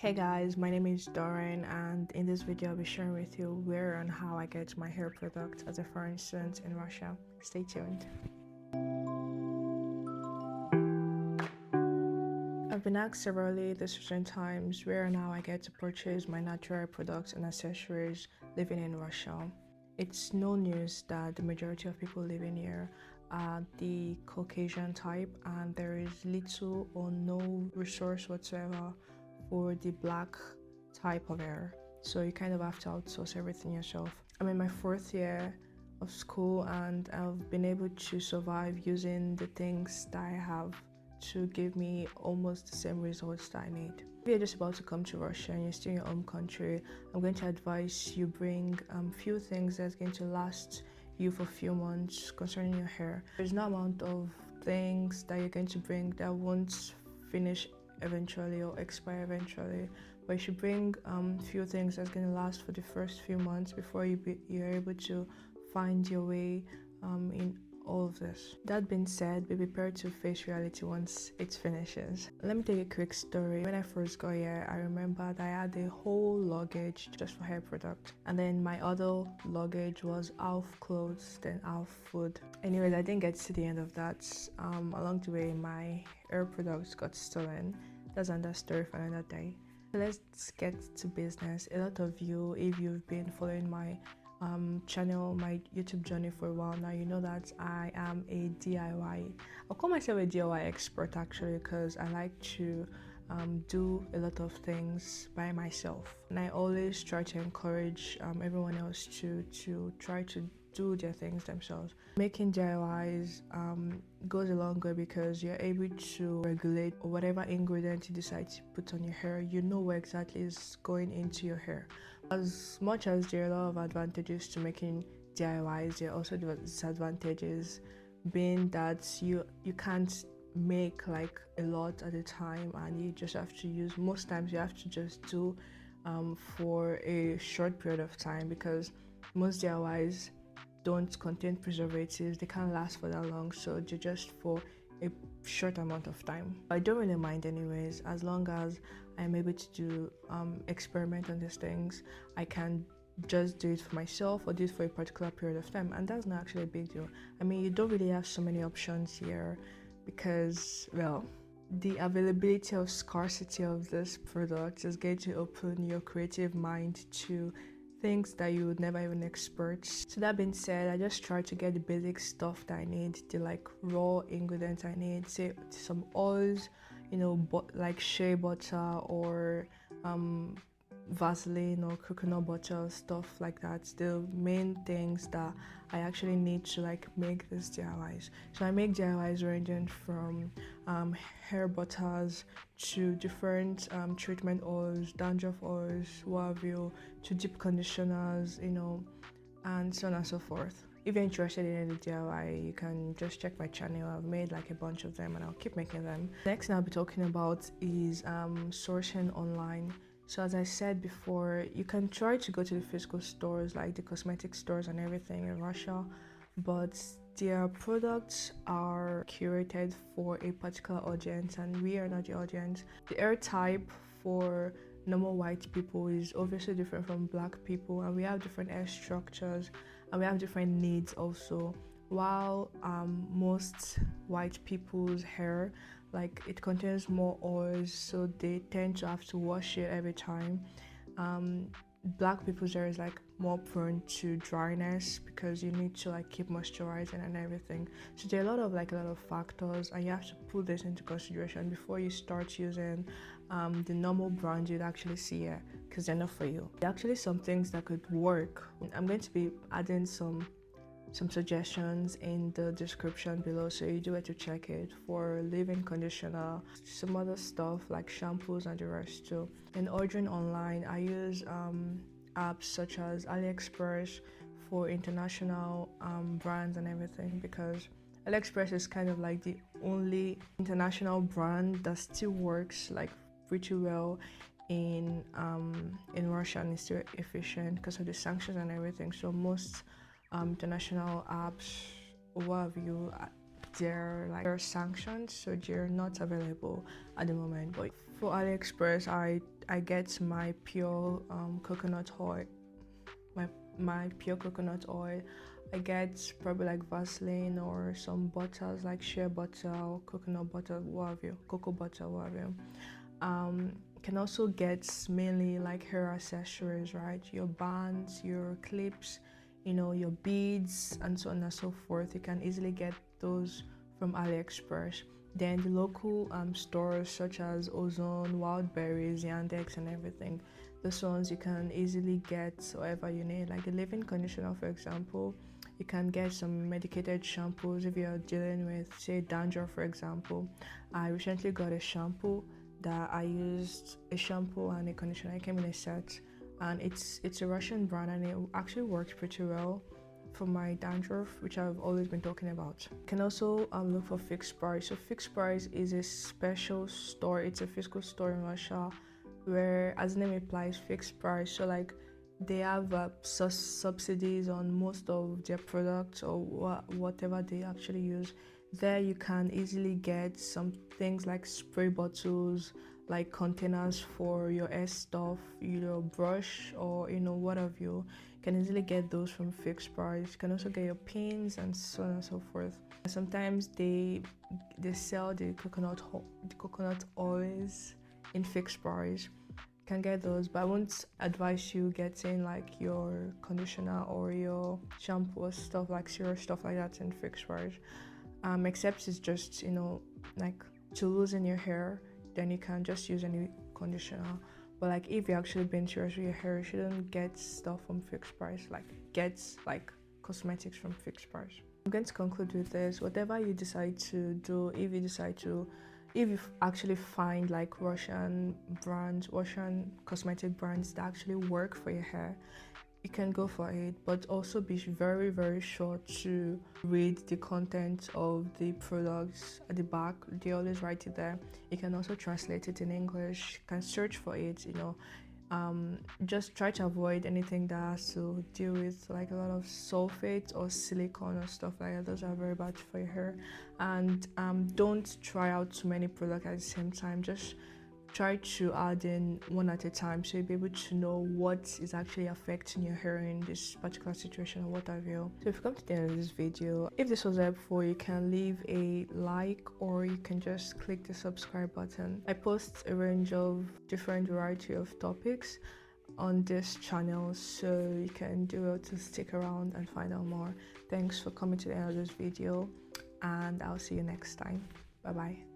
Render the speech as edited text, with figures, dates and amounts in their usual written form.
Hey guys, my name is Doreen, and in this video I'll be sharing with you where and how I get my hair products as a foreign student in Russia. Stay tuned. I've been asked severally this recent times where and how I get to purchase my natural hair products and accessories living in Russia. It's no news that the majority of people living here are the Caucasian type, and there is little or no resource whatsoever for the black type of hair. So you kind of have to outsource everything yourself. I'm in my fourth year of school and I've been able to survive using the things that I have to give me almost the same results that I need. If you're just about to come to Russia and you're still in your home country, I'm going to advise you bring few things that's going to last you for a few months concerning your hair. There's no amount of things that you're going to bring that won't finish eventually or expire eventually, but you should bring few things that's going to last for the first few months before you're able to find your way in all of this. That being said, be prepared to face reality once it finishes. Let me tell you a quick story. When I first got here, I remember that I had a whole luggage just for hair product, and then my other luggage was half clothes, then half food. Anyways, I didn't get to the end of that. Along the way, my hair products got stolen. That's another story for another day. So let's get to business. A lot of you, if you've been following my channel, my YouTube journey for a while now, you know that I am a DIY. I'll call myself a DIY expert actually, because I like to do a lot of things by myself, and I always try to encourage everyone else to try to do their things themselves. Making DIYs goes a long way because you're able to regulate whatever ingredient you decide to put on your hair. You know what exactly is going into your hair. As much as there are a lot of advantages to making DIYs, there are also disadvantages, being that you can't make like a lot at a time, and you just have to use, most times you have to just do for a short period of time, because most DIYs don't contain preservatives. They can't last for that long, so they're just for a short amount of time. I don't really mind anyways, as long as I'm able to do experiment on these things. I can just do it for myself or do it for a particular period of time, and that's not actually a big deal. I mean, you don't really have so many options here because, well, the availability of scarcity of this product is going to open your creative mind to things that you would never even expect. So that being said, I just try to get the basic stuff that I need, the like raw ingredients I need, say some oils, you know, like shea butter or Vaseline or coconut butter, stuff like that. The main things that I actually need to like make these DIYs. So I make DIYs ranging from hair butters to different treatment oils, dandruff oils, what have you, to deep conditioners, you know, and so on and so forth. If you're interested in any DIY, you can just check my channel. I've made like a bunch of them and I'll keep making them. Next thing I'll be talking about is sourcing online. So as I said before, you can try to go to the physical stores like the cosmetic stores and everything in Russia, but their products are curated for a particular audience, and we are not the audience. The hair type for normal white people is obviously different from black people, and we have different hair structures and we have different needs also. While most white people's hair, like, it contains more oils, so they tend to have to wash it every time. Black people's hair is like more prone to dryness because you need to like keep moisturizing and everything. So there are a lot of factors, and you have to put this into consideration before you start using the normal brands you'd actually see here, because they're not for you. There are actually some things that could work. I'm going to be adding some suggestions in the description below, so you do have to check it, for leave-in conditioner, some other stuff like shampoos and the rest too. In ordering online, I use apps such as AliExpress for international brands and everything, because AliExpress is kind of like the only international brand that still works like pretty well in Russia, and is still efficient because of the sanctions and everything. So most international apps, what have you, they're sanctioned, so they're not available at the moment. But for AliExpress, I get my pure coconut oil, my pure coconut oil. I get probably like Vaseline or some butters like shea butter or coconut butter, what have you, cocoa butter, what have you. Can also get mainly like hair accessories, right? Your bands, your clips, your beads, and so on and so forth. You can easily get those from AliExpress. Then the local stores such as Ozone, Wildberries, Yandex, and everything. Those ones you can easily get whatever you need. Like the leave-in conditioner, for example, you can get some medicated shampoos if you're dealing with, say, dandruff, for example. I recently got a shampoo that I used, a shampoo and a conditioner. It came in a set, and it's a Russian brand, and it actually works pretty well for my dandruff, which I've always been talking about. You can also look for FixPrice. So FixPrice is a special store. It's a physical store in Russia where, as the name implies, fixed price. So like they have subsidies on most of their products or whatever they actually use. There you can easily get some things like spray bottles, like containers for your hair stuff, your brush, or what have you. You can easily get those from FixPrice. You can also get your pins and so on and so forth. Sometimes they sell the coconut oils in FixPrice. You can get those, but I won't advise you getting like your conditioner or your shampoo or stuff like serious stuff like that in FixPrice. Except it's just like to loosen your hair, then you can just use any conditioner. But like if you're actually being serious with your hair, you shouldn't get stuff from FixPrice. Like get like cosmetics from FixPrice. I'm going to conclude with this. Whatever you decide to do, if you actually find like Russian cosmetic brands that actually work for your hair, you can go for it, but also be very, very sure to read the content of the products at the back. They always write it there. You can also translate it in English. You can search for it, just try to avoid anything that has to deal with like a lot of sulfate or silicone or stuff like that. Those are very bad for your hair. And don't try out too many products at the same time. Just try to add in one at a time, so you'll be able to know what is actually affecting your hair in this particular situation or what have you. So if you come to the end of this video, if this was helpful, you can leave a like or you can just click the subscribe button. I post a range of different variety of topics on this channel, so you can do well to stick around and find out more. Thanks for coming to the end of this video, and I'll see you next time. Bye bye.